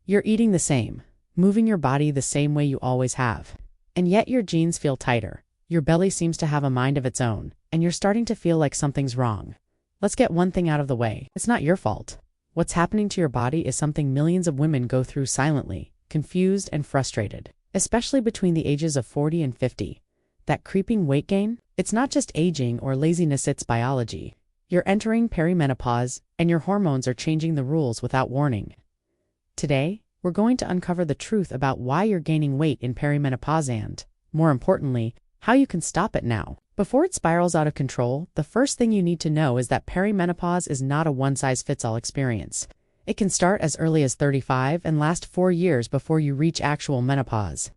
You're eating the same, moving your body the same way you always have. And yet your jeans feel tighter, your belly seems to have a mind of its own, and you're starting to feel like something's wrong. Let's get one thing out of the way. It's not your fault. What's happening to your body is something millions of women go through silently, confused and frustrated, especially between the ages of 40 and 50. That creeping weight gain? It's not just aging or laziness, it's biology. You're entering perimenopause, and your hormones are changing the rules without warning. Today, we're going to uncover the truth about why you're gaining weight in perimenopause and, more importantly, how you can stop it now. Before it spirals out of control, the first thing you need to know is that perimenopause is not a one-size-fits-all experience. It can start as early as 35 and last 4 years before you reach actual menopause.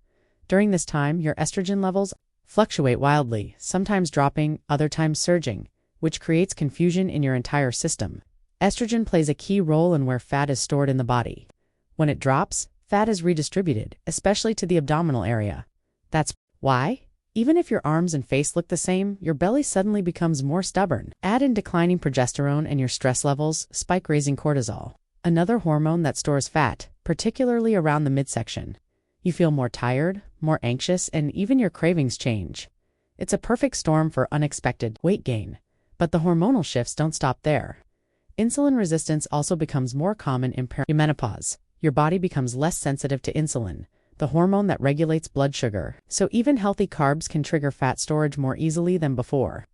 During this time, your estrogen levels fluctuate wildly, sometimes dropping, other times surging, which creates confusion in your entire system. Estrogen plays a key role in where fat is stored in the body. When it drops, fat is redistributed, especially to the abdominal area. That's why, even if your arms and face look the same, your belly suddenly becomes more stubborn. Add in declining progesterone and your stress levels spike, raising cortisol, another hormone that stores fat, particularly around the midsection. You feel more tired, more anxious, and even your cravings change. It's a perfect storm for unexpected weight gain. But the hormonal shifts don't stop there. Insulin resistance also becomes more common in perimenopause. Your body becomes less sensitive to insulin, the hormone that regulates blood sugar, so even healthy carbs can trigger fat storage more easily than before.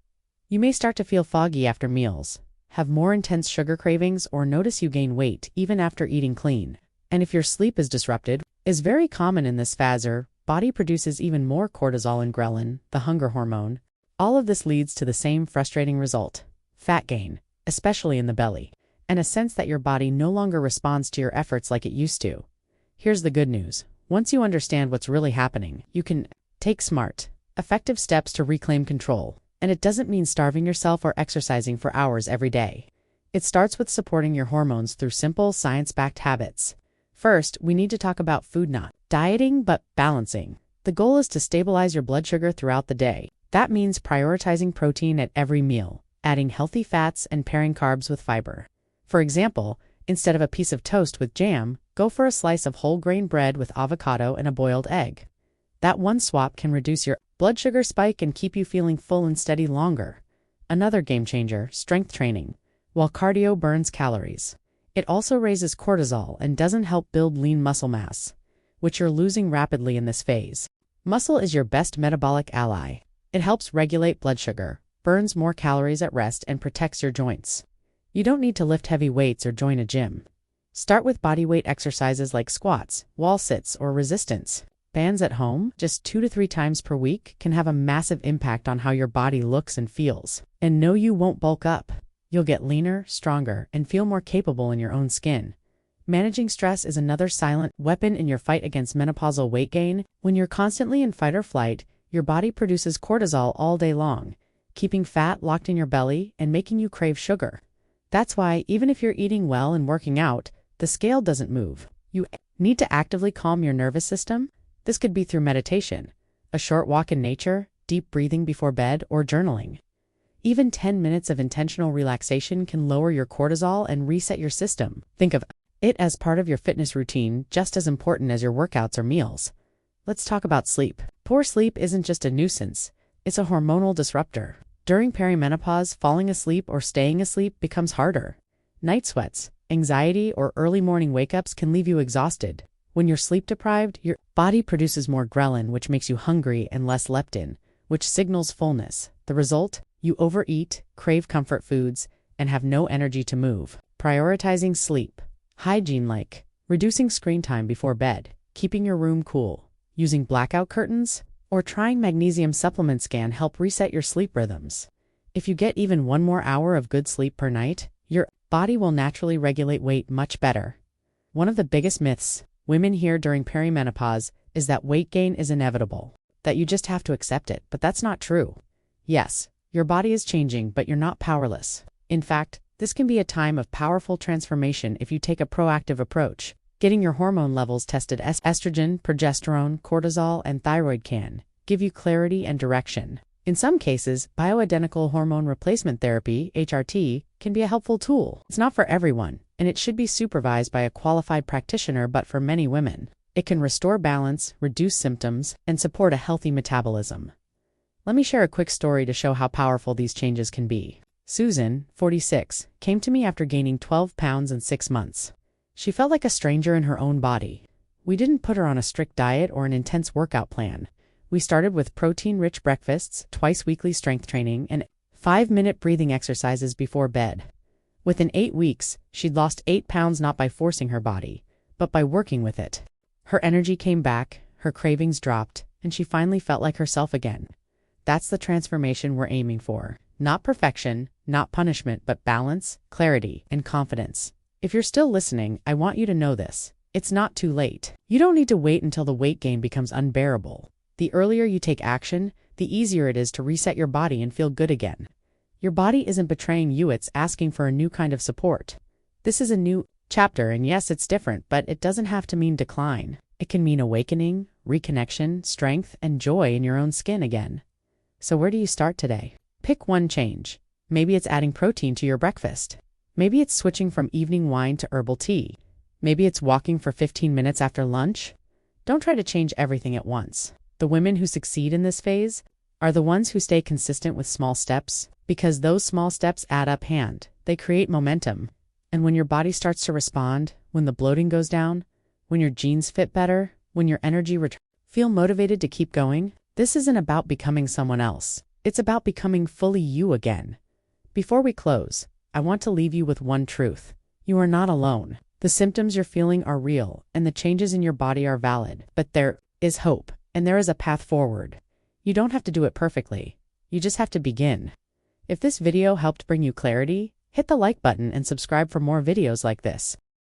You may start to feel foggy after meals, have more intense sugar cravings, or notice you gain weight even after eating clean. And if your sleep is disrupted, is very common in this phase. Your body produces even more cortisol and ghrelin, the hunger hormone. All of this leads to the same frustrating result: fat gain, especially in the belly, and a sense that your body no longer responds to your efforts like it used to. Here's the good news. Once you understand what's really happening, you can take smart, effective steps to reclaim control. And it doesn't mean starving yourself or exercising for hours every day. It starts with supporting your hormones through simple, science-backed habits. First, we need to talk about food, not dieting, but balancing. The goal is to stabilize your blood sugar throughout the day. That means prioritizing protein at every meal, adding healthy fats, and pairing carbs with fiber. For example, instead of a piece of toast with jam, go for a slice of whole grain bread with avocado and a boiled egg. That one swap can reduce your blood sugar spike and keep you feeling full and steady longer. Another game changer: strength training. While cardio burns calories, it also raises cortisol and doesn't help build lean muscle mass, which you're losing rapidly in this phase. Muscle is your best metabolic ally. It helps regulate blood sugar, burns more calories at rest, and protects your joints. You don't need to lift heavy weights or join a gym. Start with bodyweight exercises like squats, wall sits, or resistance bands at home. Just 2 to 3 times per week can have a massive impact on how your body looks and feels. And no, you won't bulk up. You'll get leaner, stronger, and feel more capable in your own skin. Managing stress is another silent weapon in your fight against menopausal weight gain. When you're constantly in fight or flight, your body produces cortisol all day long, keeping fat locked in your belly and making you crave sugar. That's why, even if you're eating well and working out, the scale doesn't move. You need to actively calm your nervous system. This could be through meditation, a short walk in nature, deep breathing before bed, or journaling. Even 10 minutes of intentional relaxation can lower your cortisol and reset your system. Think of it as part of your fitness routine, just as important as your workouts or meals. Let's talk about sleep. Poor sleep isn't just a nuisance, it's a hormonal disruptor. During perimenopause, falling asleep or staying asleep becomes harder. Night sweats, anxiety, or early morning wake-ups can leave you exhausted. When you're sleep deprived, your body produces more ghrelin, which makes you hungry, and less leptin, which signals fullness. The result? You overeat, crave comfort foods, and have no energy to move. Prioritizing sleep hygiene, like reducing screen time before bed, keeping your room cool, using blackout curtains, or trying magnesium supplements can help reset your sleep rhythms. If you get even 1 more hour of good sleep per night, your body will naturally regulate weight much better. One of the biggest myths women hear during perimenopause is that weight gain is inevitable, that you just have to accept it, but that's not true. Yes, your body is changing, but you're not powerless. In fact, this can be a time of powerful transformation if you take a proactive approach. Getting your hormone levels tested, estrogen, progesterone, cortisol, and thyroid, can give you clarity and direction. In some cases, bioidentical hormone replacement therapy, HRT, can be a helpful tool. It's not for everyone, and it should be supervised by a qualified practitioner. But for many women, it can restore balance, reduce symptoms, and support a healthy metabolism. Let me share a quick story to show how powerful these changes can be. Susan, 46, came to me after gaining 12 pounds in 6 months. She felt like a stranger in her own body. We didn't put her on a strict diet or an intense workout plan. We started with protein-rich breakfasts, twice weekly strength training, and 5-minute breathing exercises before bed. Within 8 weeks, she'd lost 8 pounds not by forcing her body, but by working with it. Her energy came back, her cravings dropped, and she finally felt like herself again. That's the transformation we're aiming for. Not perfection, not punishment, but balance, clarity, and confidence. If you're still listening, I want you to know this. It's not too late. You don't need to wait until the weight gain becomes unbearable. The earlier you take action, the easier it is to reset your body and feel good again. Your body isn't betraying you, it's asking for a new kind of support. This is a new chapter, and yes, it's different, but it doesn't have to mean decline. It can mean awakening, reconnection, strength, and joy in your own skin again. So where do you start today? Pick one change. Maybe it's adding protein to your breakfast. Maybe it's switching from evening wine to herbal tea. Maybe it's walking for 15 minutes after lunch. Don't try to change everything at once. The women who succeed in this phase are the ones who stay consistent with small steps, because those small steps add up. They create momentum. And when your body starts to respond, when the bloating goes down, when your jeans fit better, when your energy returns, feel motivated to keep going. This isn't about becoming someone else. It's about becoming fully you again. Before we close, I want to leave you with one truth. You are not alone. The symptoms you're feeling are real, and the changes in your body are valid. But there is hope, and there is a path forward. You don't have to do it perfectly. You just have to begin. If this video helped bring you clarity, hit the like button and subscribe for more videos like this.